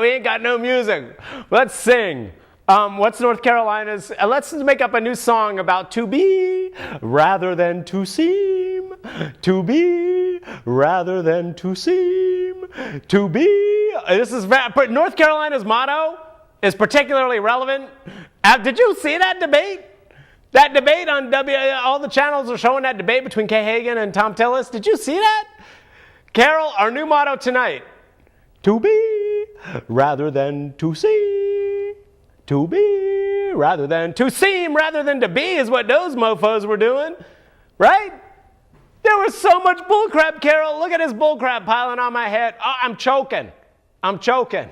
We ain't got no music. Let's sing. What's North Carolina's? Let's make up a new song about to be rather than to seem. To be rather than to seem. To be. This is North Carolina's motto is particularly relevant. Did you see that debate? That debate on all the channels are showing that debate between Kay Hagan and Tom Tillis. Did you see that? Carol, our new motto tonight. To be rather than to see. To be rather than to seem rather than to be is what those mofos were doing. Right? There was so much bullcrap, Carol. Look at this bullcrap piling on my head. Oh, I'm choking. I'm choking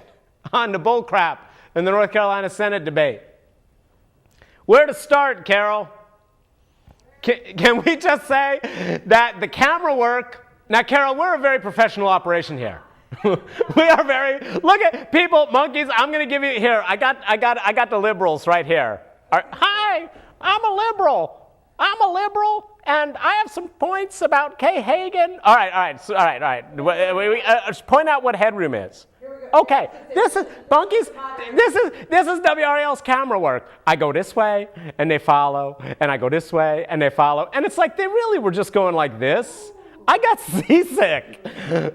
on the bullcrap in the North Carolina Senate debate. Where to start, Carol? Can we just say that the camera work... Now, Carol, we're a very professional operation here. We are very... Look at people, monkeys, I'm going to give you... Here, I got the liberals right here. Hi, I'm a liberal. And I have some points about Kay Hagan. All right. Point out what headroom is. Okay, this is monkeys. This is WRAL's camera work. I go this way and they follow, and I go this way and they follow, and it's like they really were just going like this. I got seasick.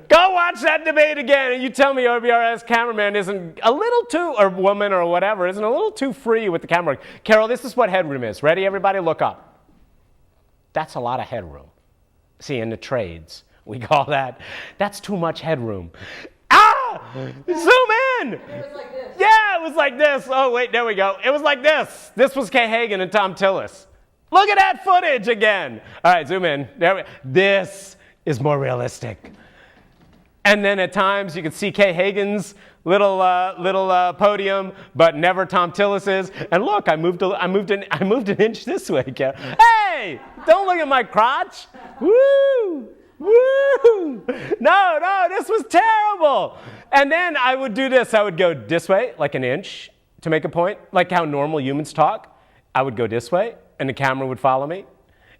Go watch that debate again, and you tell me WRAL's cameraman isn't a little too, or woman or whatever, isn't a little too free with the camera work. Carol, this is what headroom is. Ready, everybody? Look up. That's a lot of headroom. See, in the trades, we call that's too much headroom. Zoom in! It was like this. Yeah, it was like this. Oh, wait, there we go. It was like this. This was Kay Hagan and Tom Tillis. Look at that footage again. All right, zoom in. This is more realistic. And then at times you can see Kay Hagan's little podium, but never Tom Tillis's. And look, I moved an inch this way, Carol. Hey, don't look at my crotch. Woo! Woo! No, this was terrible. And then I would do this. I would go this way, like an inch, to make a point, like how normal humans talk. I would go this way, and the camera would follow me.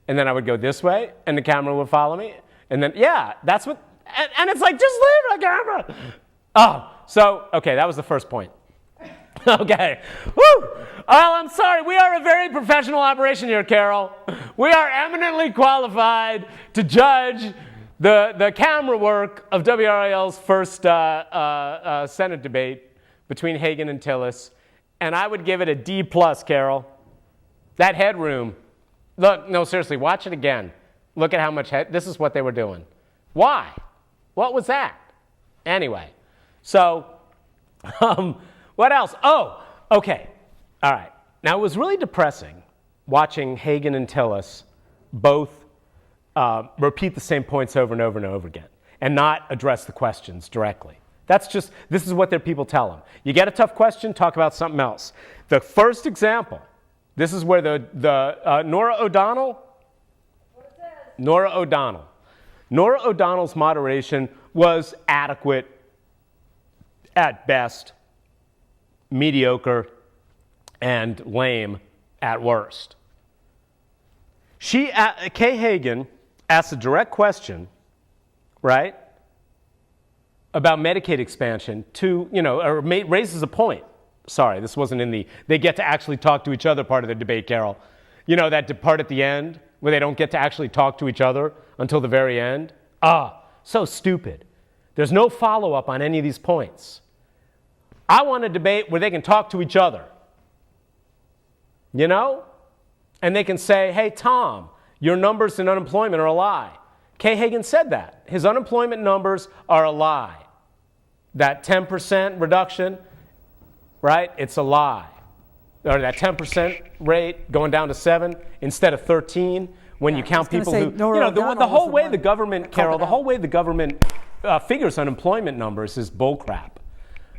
And then I would go this way, and the camera would follow me. And then, yeah, that's what, and it's like, just leave the camera. Oh, so, okay, that was the first point. Okay. Woo! Well, I'm sorry. We are a very professional operation here, Carol. We are eminently qualified to judge the camera work of WRAL's first Senate debate between Hagan and Tillis, and I would give it a D+, Carol. That headroom. Look, no, seriously, watch it again. Look at how much this is what they were doing. Why? What was that? Anyway, so what else? Oh, okay. All right. Now, it was really depressing watching Hagan and Tillis both repeat the same points over and over and over again and not address the questions directly. This is what their people tell them. You get a tough question, talk about something else. The first example, this is where Nora O'Donnell's moderation was adequate at best, mediocre, and lame at worst. Kay Hagan asked a direct question, right, about Medicaid expansion raises a point. Sorry, this wasn't they get to actually talk to each other part of the debate, Carol. You know, that part at the end where they don't get to actually talk to each other until the very end? So stupid. There's no follow-up on any of these points. I want a debate where they can talk to each other. You know? And they can say, hey, Tom, your numbers in unemployment are a lie. Kay Hagan said that. His unemployment numbers are a lie. That 10% reduction, right? It's a lie. Or that 10% rate going down to 7 instead of 13 when you count people who, the whole way the government, Carol, the whole way the government figures unemployment numbers is bullcrap.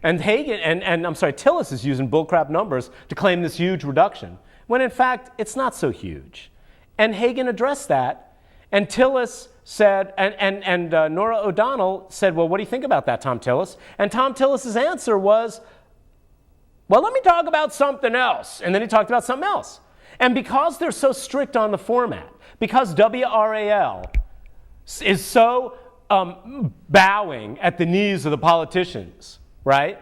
And Hagan, and I'm sorry, Tillis is using bullcrap numbers to claim this huge reduction, when in fact, it's not so huge. And Hagan addressed that, and Tillis said, and Nora O'Donnell said, well, what do you think about that, Tom Tillis? And Tom Tillis' answer was, well, let me talk about something else. And then he talked about something else. And because they're so strict on the format, because WRAL is so bowing at the knees of the politicians, right?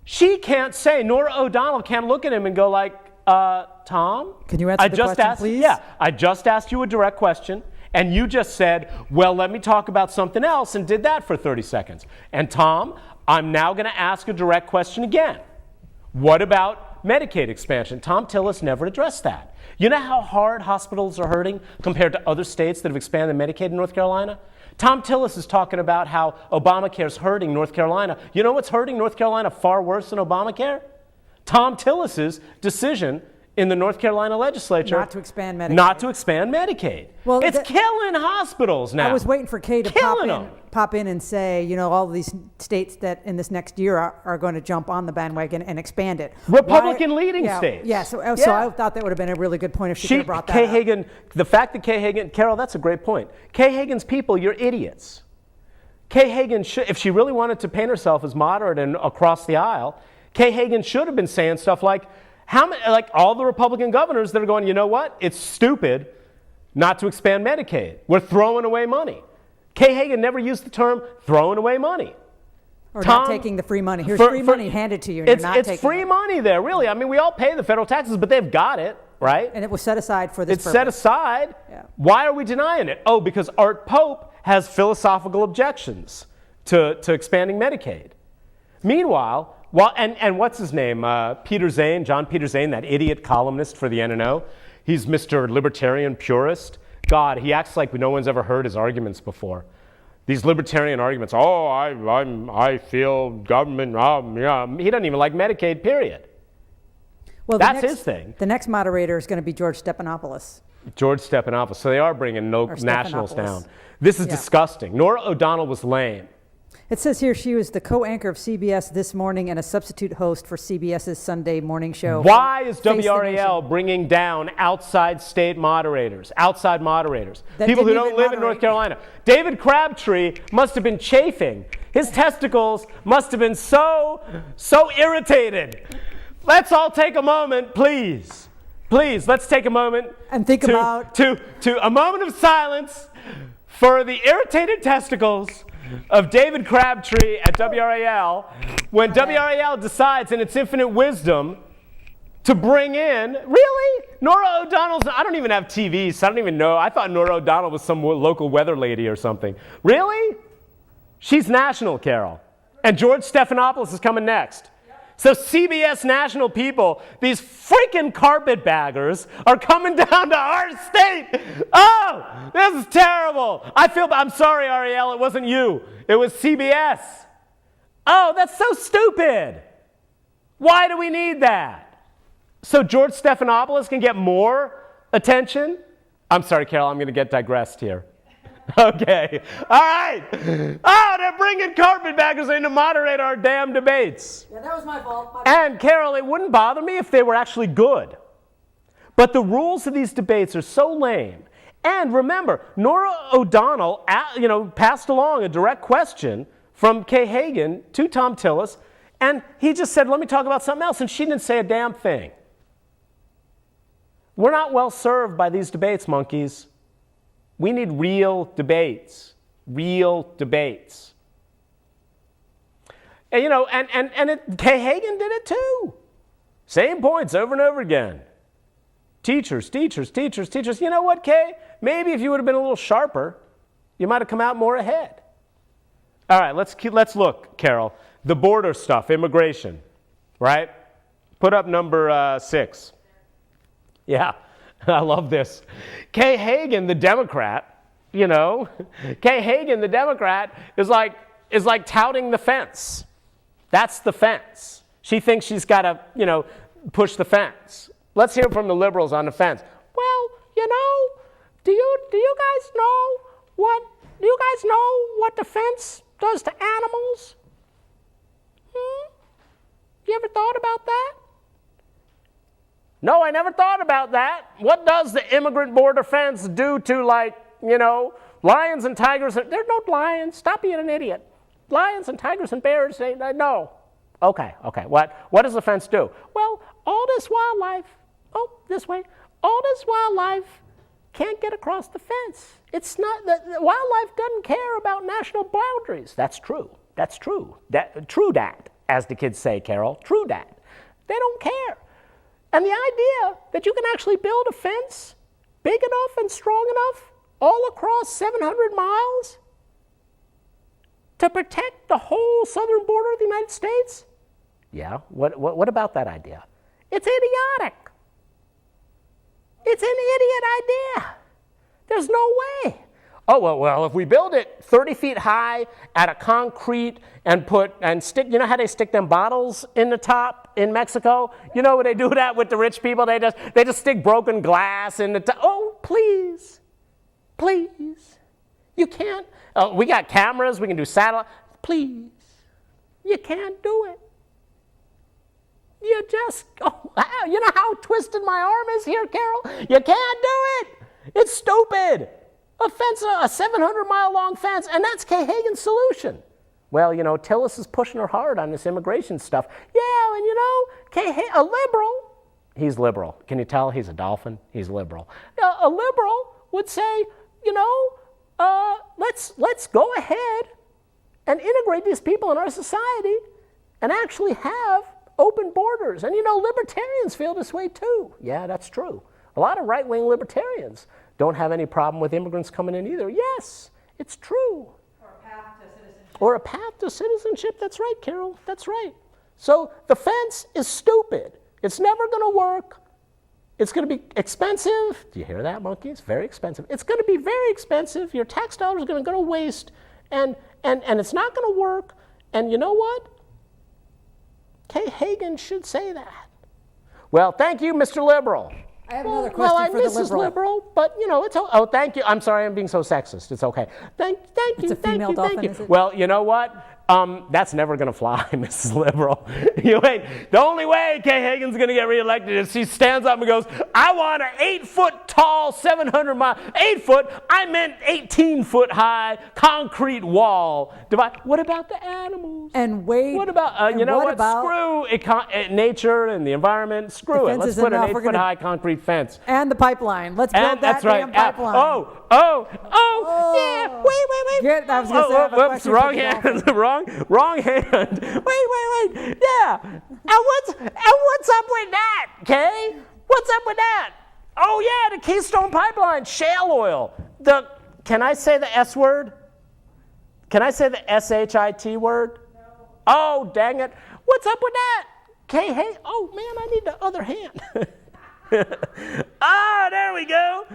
She can't say, Norah O'Donnell can't look at him and go like, Tom? Can you answer the question, please? Yeah, I just asked you a direct question, and you just said, well, let me talk about something else, and did that for 30 seconds. And Tom, I'm now going to ask a direct question again. What about Medicaid expansion? Tom Tillis never addressed that. You know how hard hospitals are hurting compared to other states that have expanded Medicaid in North Carolina? Tom Tillis is talking about how Obamacare is hurting North Carolina. You know what's hurting North Carolina far worse than Obamacare? Tom Tillis's decision in the North Carolina legislature not to expand Medicaid. Well, it's killing hospitals now. I was waiting for Kay to pop in and say, you know, all of these states that in this next year are going to jump on the bandwagon and expand it. Republican-leading states. Yeah, so I thought that would have been a really good point if she could have brought that Kay up. Hagan, the fact that Kay Hagan, Carol, that's a great point. Kay Hagan's people, you're idiots. Kay Hagan, if she really wanted to paint herself as moderate and across the aisle, Kay Hagan should have been saying stuff like, like all the Republican governors that are going, you know what? It's stupid not to expand Medicaid. We're throwing away money. Kay Hagan never used the term throwing away money. Or not taking the free money. Here's free money handed to you. And it's free money there, really. I mean, we all pay the federal taxes, but they've got it, right? And it was set aside for this purpose. It's set aside. Yeah. Why are we denying it? Oh, because Art Pope has philosophical objections to expanding Medicaid. Meanwhile, and what's his name? Peter Zane, John Peter Zane, that idiot columnist for the NNO. He's Mr. Libertarian Purist. God, he acts like no one's ever heard his arguments before. These libertarian arguments, I feel government, he doesn't even like Medicaid, period. Well, that's his thing. The next moderator is going to be George Stephanopoulos. George Stephanopoulos. So they are bringing nationals down. This is disgusting. Norah O'Donnell was lame. It says here she was the co-anchor of CBS This Morning and a substitute host for CBS's Sunday morning show. Why is WRAL bringing down outside state moderators, people who don't live in North Carolina? David Crabtree must have been chafing. His testicles must have been so irritated. Let's all take a moment, please. Please, let's take a moment and think about a moment of silence for the irritated testicles of David Crabtree at WRAL when WRAL decides in its infinite wisdom to bring in, really? Norah O'Donnell's, I don't even have TV, so I don't even know. I thought Norah O'Donnell was some local weather lady or something. Really? She's national, Carol. And George Stephanopoulos is coming next. So CBS national people, these freaking carpetbaggers are coming down to our state. Oh, this is terrible. I'm sorry, Ariel, it wasn't you. It was CBS. Oh, that's so stupid. Why do we need that? So George Stephanopoulos can get more attention? I'm sorry, Carol, I'm going to get digressed here. Okay. All right. Oh, they're bringing carpetbaggers in to moderate our damn debates. Yeah, that was my fault. And Carol, it wouldn't bother me if they were actually good. But the rules of these debates are so lame. And remember, Norah O'Donnell, passed along a direct question from Kay Hagan to Tom Tillis, and he just said, let me talk about something else, and she didn't say a damn thing. We're not well served by these debates, monkeys. We need real debates. Real debates. And Kay Hagan did it too. Same points over and over again. Teachers. You know what, Kay? Maybe if you would have been a little sharper, you might have come out more ahead. All right, let's look, Carol. The border stuff, immigration, right? Put up number 6. Yeah. I love this. Kay Hagan, the Democrat, Kay Hagan, the Democrat, is like touting the fence. That's the fence. She thinks she's got to, push the fence. Let's hear from the liberals on the fence. Well, do you guys know what the fence does to animals? You ever thought about that? No, I never thought about that. What does the immigrant border fence do to, lions and tigers? There's no lions. Stop being an idiot. Lions and tigers and bears, no. Okay. What does the fence do? Well, all this wildlife can't get across the fence. It's not, the wildlife doesn't care about national boundaries. That's true. True that. as the kids say, Carol. True dat. They don't care. And the idea that you can actually build a fence big enough and strong enough all across 700 miles to protect the whole southern border of the United States? Yeah, what about that idea? It's idiotic. It's an idiot idea. There's no way. Oh, well, if we build it 30 feet high at a concrete and stick, you know how they stick them bottles in the top in Mexico? You know when they do that with the rich people? They just stick broken glass in the top. Oh, please. You can't. We got cameras, we can do satellite. Please. You can't do it. You just, you know how twisted my arm is here, Carol? You can't do it. It's stupid. A fence, a 700-mile-long fence, and that's Kay Hagan's solution. Well, you know, Tillis is pushing her hard on this immigration stuff. Yeah, and you know, a liberal, he's liberal. Can you tell he's a dolphin? He's liberal. A liberal would say, you know, let's go ahead and integrate these people in our society and actually have open borders. And you know, libertarians feel this way too. Yeah, that's true. A lot of right-wing libertarians don't have any problem with immigrants coming in either. Yes, it's true. Or a path to citizenship. Or a path to citizenship. That's right, Carol. That's right. So the fence is stupid. It's never going to work. It's going to be expensive. Do you hear that, monkey? It's very expensive. It's going to be very expensive. Your tax dollars are going to go to waste. And it's not going to work. And you know what? Kay Hagan should say that. Well, thank you, Mr. Liberal. I have another question for the Mrs. Liberal, but you know, it's thank you. I'm sorry, I'm being so sexist. It's okay. Thank you. It's a female dolphin, thank you. is it? Well, you know what? That's never going to fly, Mrs. Liberal. The only way Kay Hagan's going to get reelected is she stands up and goes, I want an 8-foot tall, 700-mile, 8 foot, I meant 18-foot high concrete wall. What about the animals? And wait. What about, you know what? Screw nature and the environment. Screw it. Let's put an 8-foot high concrete fence. And the pipeline. Let's build that damn pipeline. Yeah. Wait. I was going to say, I have a question wrong for the hand. dolphin. Wrong hand. Wait. Yeah. And what's up with that, Kay? What's up with that? Oh yeah, the Keystone Pipeline, shale oil. Can I say the S word? Can I say the SHIT word? No. Oh, dang it. What's up with that? Kay, hey, oh man, I need the other hand. There we go.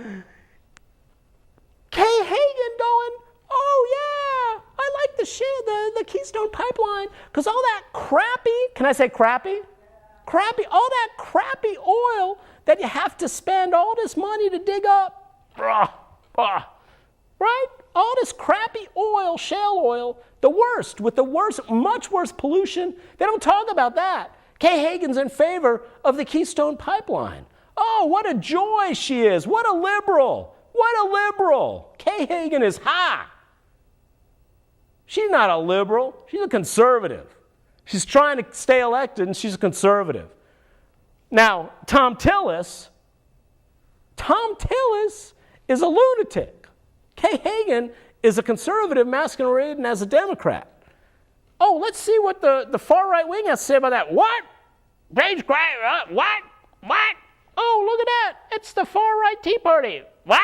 Kay Hagan going, oh yeah, I like the Keystone Pipeline, because all that crappy, can I say crappy? Crappy, all that crappy oil that you have to spend all this money to dig up. Right? All this crappy oil, shale oil, the worst, with the worst, much worse pollution. They don't talk about that. Kay Hagan's in favor of the Keystone Pipeline. Oh, what a joy she is. What a liberal. What a liberal. Kay Hagan is high. She's not a liberal. She's a conservative. She's trying to stay elected, and she's a conservative. Now, Tom Tillis is a lunatic. Kay Hagan is a conservative masquerading as a Democrat. Oh, let's see what the far right wing has to say about that. What? What? Oh, look at that. It's the far right Tea Party. What?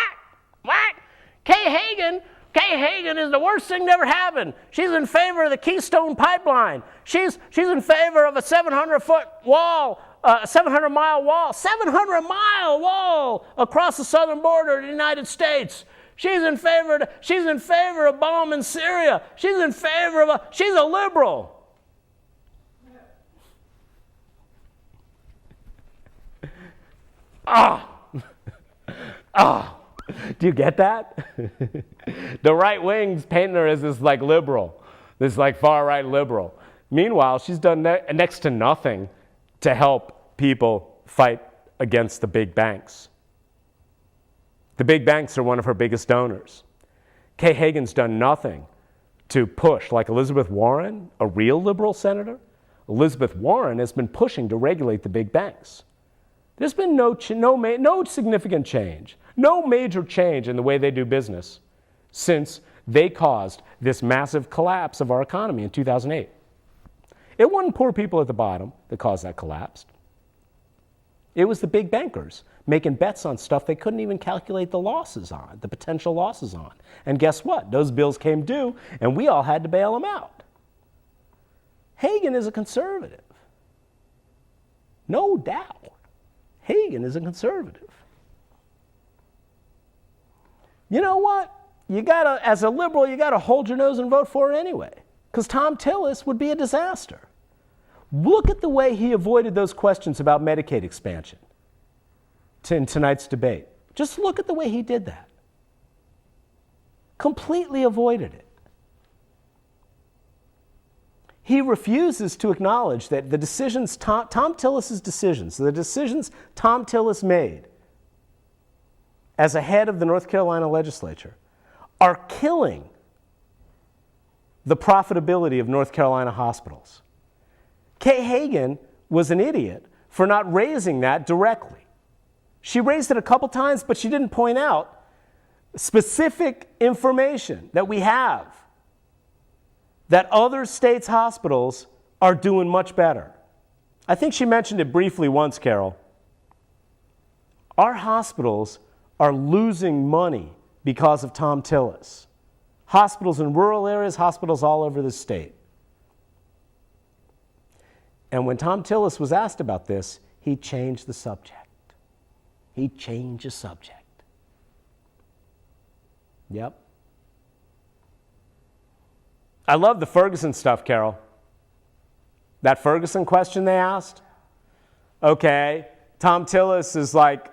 Kay Hagan is the worst thing that ever happened. She's in favor of the Keystone Pipeline. She's in favor of a 700-foot wall, a 700-mile wall, 700-mile wall across the southern border of the United States. She's in favor of bombing Syria. She's a liberal. Do you get that? The right wing's painting her as this like liberal, this like far right liberal. Meanwhile, she's done next to nothing to help people fight against the big banks. The big banks are one of her biggest donors. Kay Hagan's done nothing to push, like Elizabeth Warren, a real liberal senator. Elizabeth Warren has been pushing to regulate the big banks. There's been no significant change, no major change in the way they do business since they caused this massive collapse of our economy in 2008. It wasn't poor people at the bottom that caused that collapse. It was the big bankers making bets on stuff they couldn't even calculate the losses on, the potential losses on. And guess what? Those bills came due, and we all had to bail them out. Hagan is a conservative. No doubt. Hagan is a conservative. You know what? As a liberal, you gotta hold your nose and vote for it anyway. Because Tom Tillis would be a disaster. Look at the way he avoided those questions about Medicaid expansion in tonight's debate. Just look at the way he did that. Completely avoided it. He refuses to acknowledge that the decisions, Tom Tillis' decisions, the decisions Tom Tillis made as a head of the North Carolina legislature are killing the profitability of North Carolina hospitals. Kay Hagan was an idiot for not raising that directly. She raised it a couple times, but she didn't point out specific information that we have that other states' hospitals are doing much better. I think she mentioned it briefly once, Carol. Our hospitals are losing money because of Tom Tillis. Hospitals in rural areas, hospitals all over the state. And when Tom Tillis was asked about this, he changed the subject. He changed the subject. Yep. I love the Ferguson stuff, Carol. That Ferguson question they asked. Okay, Tom Tillis is like,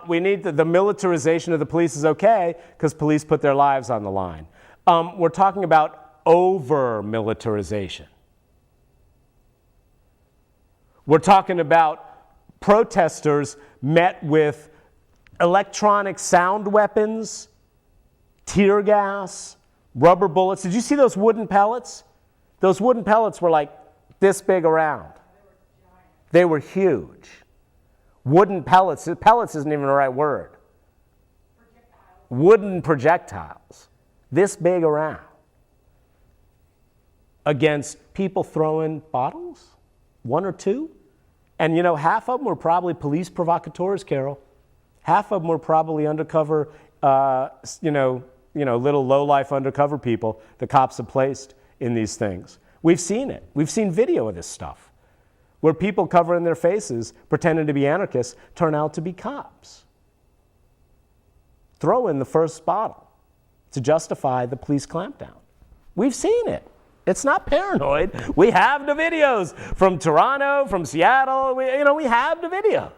we need the militarization of the police is okay because police put their lives on the line. We're talking about over-militarization. We're talking about protesters met with electronic sound weapons, tear gas, rubber bullets. Did you see those wooden pellets? Those wooden pellets were like this big around. They were huge. Wooden pellets. Pellets isn't even the right word. Wooden projectiles. This big around. Against people throwing bottles? One or two? And you know, half of them were probably police provocateurs, Carol. Half of them were probably undercover, little low-life undercover people the cops have placed in these things. We've seen it. We've seen video of this stuff, where people covering their faces, pretending to be anarchists, turn out to be cops. Throw in the first bottle to justify the police clampdown. We've seen it. It's not paranoid. We have the videos from Toronto, from Seattle. We have the videos.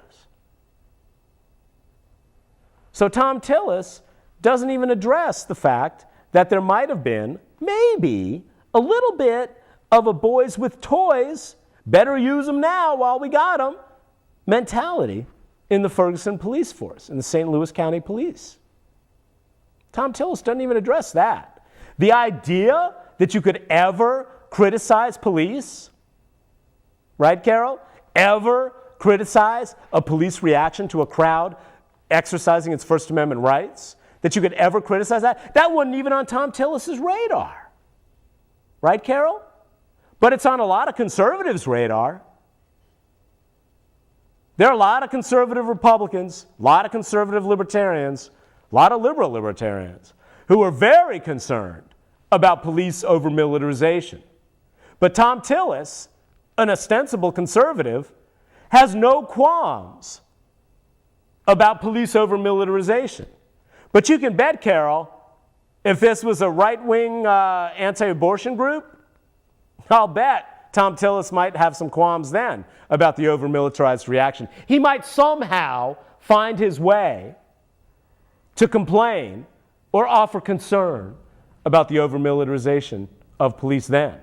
So Tom Tillis doesn't even address the fact that there might have been, maybe, a little bit of a boys with toys, better use them now while we got them, mentality in the Ferguson police force, in the St. Louis County Police. Tom Tillis doesn't even address that. The idea that you could ever criticize police, right, Carol? Ever criticize a police reaction to a crowd exercising its First Amendment rights? That you could ever criticize that? That wasn't even on Tom Tillis' radar. Right, Carol? But it's on a lot of conservatives' radar. There are a lot of conservative Republicans, a lot of conservative libertarians, a lot of liberal libertarians who are very concerned about police over-militarization. But Tom Tillis, an ostensible conservative, has no qualms about police over-militarization. But you can bet, Carol, if this was a right-wing anti-abortion group, I'll bet Tom Tillis might have some qualms then about the over-militarized reaction. He might somehow find his way to complain or offer concern about the over-militarization of police then,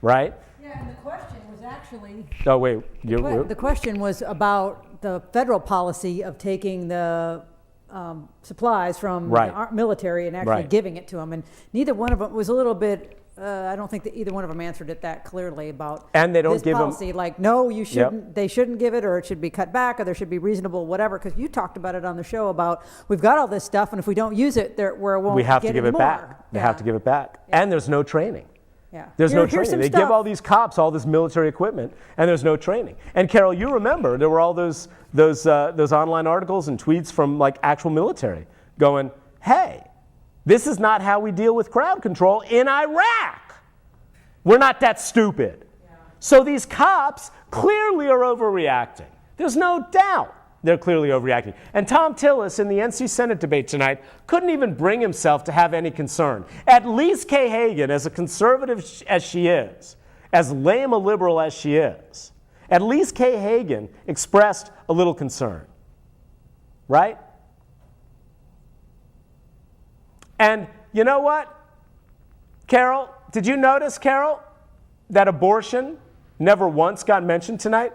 right? Yeah, and the question was actually... Oh, wait. The question was about the federal policy of taking the supplies from the military and actually giving it to them. And neither one of them was a little bit... I don't think that either one of them answered it that clearly about and they don't this give policy. Them, like, no, you shouldn't. They shouldn't give it, or it should be cut back, or there should be reasonable whatever. Because you talked about it on the show about we've got all this stuff, and if we don't use it, we won't. We have get to give it back. They have to give it back, and there's no training. Yeah. There's no Here's training. some They stuff. give all these cops all this military equipment, and there's no training. And Carol, you remember there were all those online articles and tweets from like actual military going, "Hey, this is not how we deal with crowd control in Iraq. We're not that stupid." Yeah. So these cops clearly are overreacting. There's no doubt they're clearly overreacting. And Tom Tillis in the NC Senate debate tonight couldn't even bring himself to have any concern. At least Kay Hagan, as a conservative as she is, as lame a liberal as she is, at least Kay Hagan expressed a little concern. Right? And you know what, Carol? Did you notice, Carol, that abortion never once got mentioned tonight?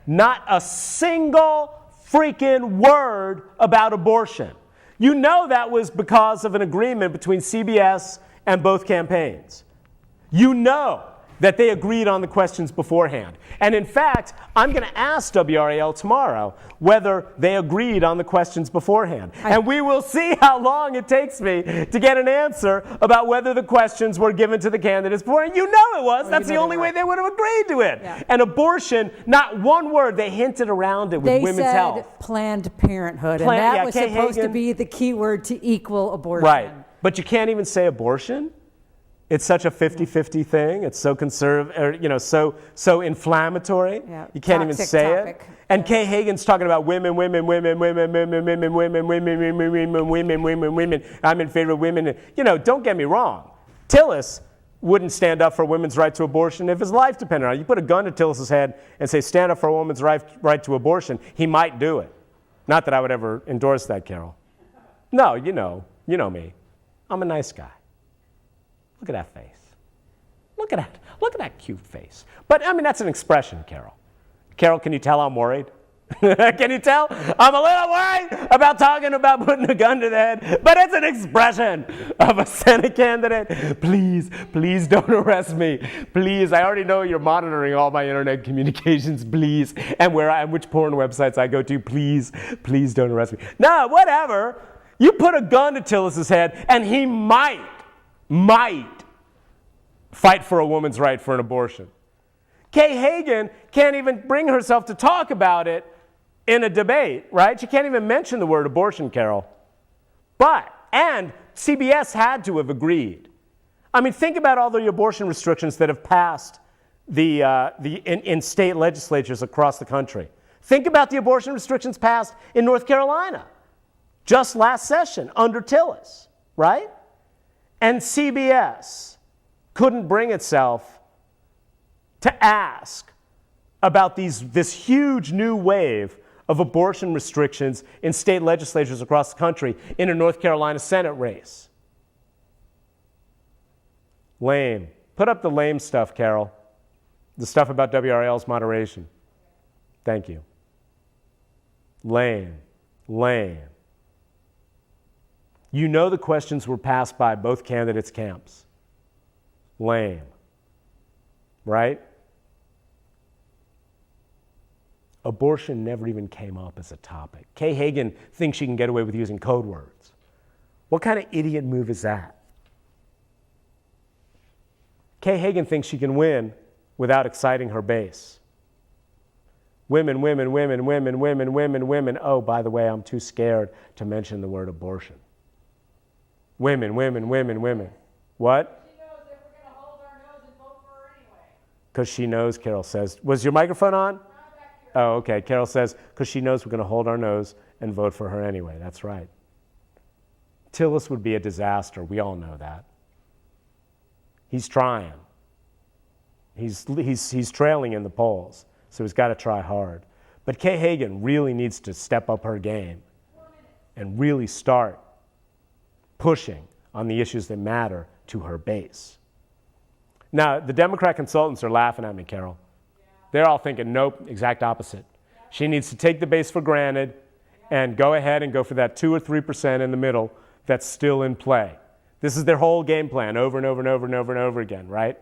Not a single freaking word about abortion. You know that was because of an agreement between CBS and both campaigns. You know that they agreed on the questions beforehand. And in fact, I'm going to ask WRAL tomorrow whether they agreed on the questions beforehand. And we will see how long it takes me to get an answer about whether the questions were given to the candidates before. And you know it was. That's the only way they would have agreed to it. Yeah. And abortion, not one word. They hinted around it with women's health. They said Planned Parenthood. And that was supposed to be the key word to equal abortion. Right. But you can't even say abortion. It's such a 50-50 thing. It's so so inflammatory. Yeah. You can't even say it. And Kay Hagan's talking about women. I'm in favor of women. Don't get me wrong. Tillis wouldn't stand up for women's right to abortion if his life depended on it. You put a gun to Tillis's head and say, stand up for a woman's right to abortion, he might do it. Not that I would ever endorse that, Carol. No, you know me. I'm a nice guy. Look at that face. Look at that cute face. But that's an expression, Carol. Carol, can you tell I'm worried? Can you tell? I'm a little worried about talking about putting a gun to the head, but it's an expression of a Senate candidate. Please don't arrest me. Please, I already know you're monitoring all my internet communications, please, and which porn websites I go to. Please don't arrest me. No, whatever. You put a gun to Tillis's head, and he might fight for a woman's right for an abortion. Kay Hagan can't even bring herself to talk about it in a debate, right? She can't even mention the word abortion, Carol. And CBS had to have agreed. Think about all the abortion restrictions that have passed in state legislatures across the country. Think about the abortion restrictions passed in North Carolina just last session under Tillis, right? And CBS couldn't bring itself to ask about this huge new wave of abortion restrictions in state legislatures across the country in a North Carolina Senate race. Lame. Put up the lame stuff, Carol. The stuff about WRL's moderation. Thank you. Lame. You know the questions were passed by both candidates' camps. Lame. Right? Abortion never even came up as a topic. Kay Hagan thinks she can get away with using code words. What kind of idiot move is that? Kay Hagan thinks she can win without exciting her base. Women. Oh, by the way, I'm too scared to mention the word abortion. Women. What? She knows that we're going to hold our nose and vote for her anyway. Because she knows, Carol says. Was your microphone on? Oh, okay. Carol says, because she knows we're going to hold our nose and vote for her anyway. That's right. Tillis would be a disaster. We all know that. He's trying. He's trailing in the polls, so he's got to try hard. But Kay Hagan really needs to step up her game and really start pushing on the issues that matter to her base. Now, the Democrat consultants are laughing at me, Carol. They're all thinking, nope, exact opposite. She needs to take the base for granted and go ahead and go for that 2 or 3% in the middle that's still in play. This is their whole game plan over and over again, right?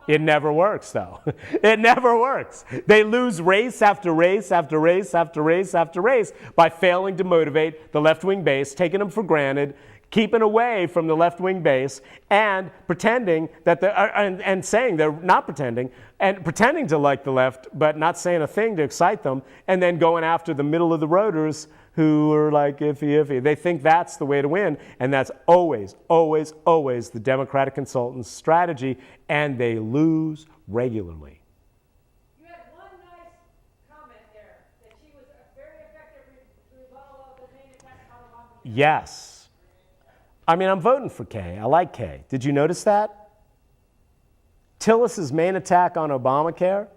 It never works, though. It never works. They lose race after race after race after race after race by failing to motivate the left-wing base, taking them for granted, keeping away from the left-wing base and pretending that and saying they're not pretending, and pretending to like the left, but not saying a thing to excite them, and then going after the middle-of-the-roaders who are like iffy. They think that's the way to win, and that's always, always, always the Democratic consultants' strategy, and they lose regularly. You had one nice comment there, that she was a very effective rebuttal of the main attack on Obama. Yes. I mean, I'm voting for Kay. I like Kay. Did you notice that? Tillis's main attack on Obamacare,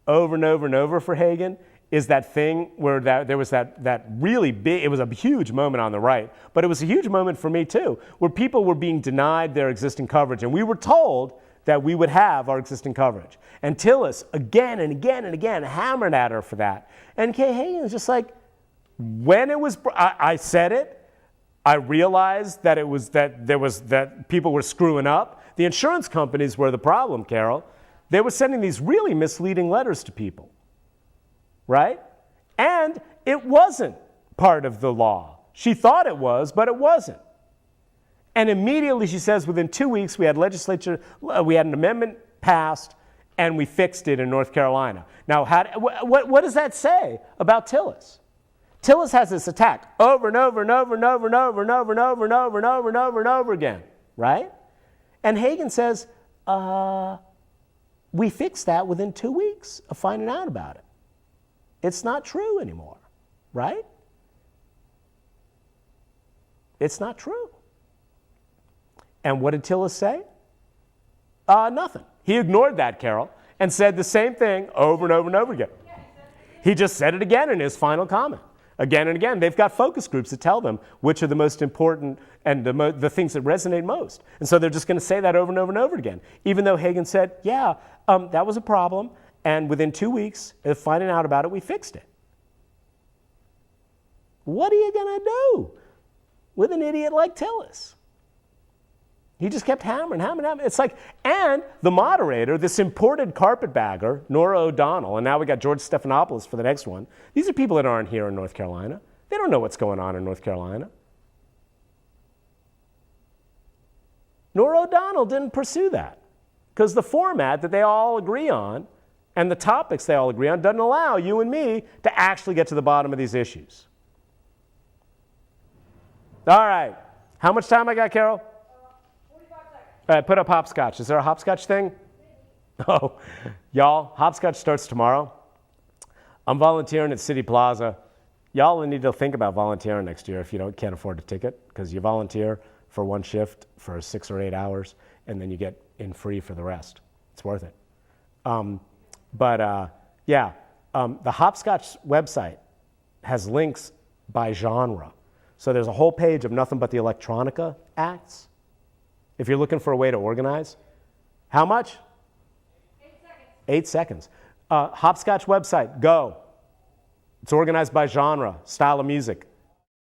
over and over and over for Hagan, is that thing where there was that really big, it was a huge moment on the right, but it was a huge moment for me too, where people were being denied their existing coverage, and we were told that we would have our existing coverage. And Tillis, again and again and again, hammered at her for that. And Kay Hagan was just like, when it was, I said it, I realized that that people were screwing up. The insurance companies were the problem, Carol. They were sending these really misleading letters to people, right? And it wasn't part of the law. She thought it was, but it wasn't. And immediately she says, within 2 weeks, we had an amendment passed, and we fixed it in North Carolina. Now, what does that say about Tillis? Tillis has this attack over and over and over and over and over and over and over and over and over and over and over again, right? And Hagan says, we fixed that within 2 weeks of finding out about it. It's not true anymore, right? It's not true. And what did Tillis say? Nothing. He ignored that, Carol, and said the same thing over and over and over again. He just said it again in his final comment. Again and again. They've got focus groups that tell them which are the most important and the things that resonate most. And so they're just going to say that over and over and over again. Even though Hagan said, yeah, that was a problem, and within 2 weeks of finding out about it, we fixed it. What are you going to do with an idiot like Tillis? He just kept hammering. It's like, and the moderator, this imported carpetbagger, Nora O'Donnell, and now we got George Stephanopoulos for the next one. These are people that aren't here in North Carolina. They don't know what's going on in North Carolina. Nora O'Donnell didn't pursue that because the format that they all agree on and the topics they all agree on doesn't allow you and me to actually get to the bottom of these issues. All right. How much time I got, Carol? 45 seconds. All right, put up hopscotch. Is there a hopscotch thing? Oh, y'all, hopscotch starts tomorrow. I'm volunteering at City Plaza. Y'all need to think about volunteering next year if you can't afford a ticket, because you volunteer for one shift for 6 or 8 hours, and then you get in free for the rest. It's worth it. The hopscotch website has links by genre. So there's a whole page of nothing but the electronica acts. If you're looking for a way to organize. How much? 8 seconds. 8 seconds. Hopscotch website, go. It's organized by genre, style of music.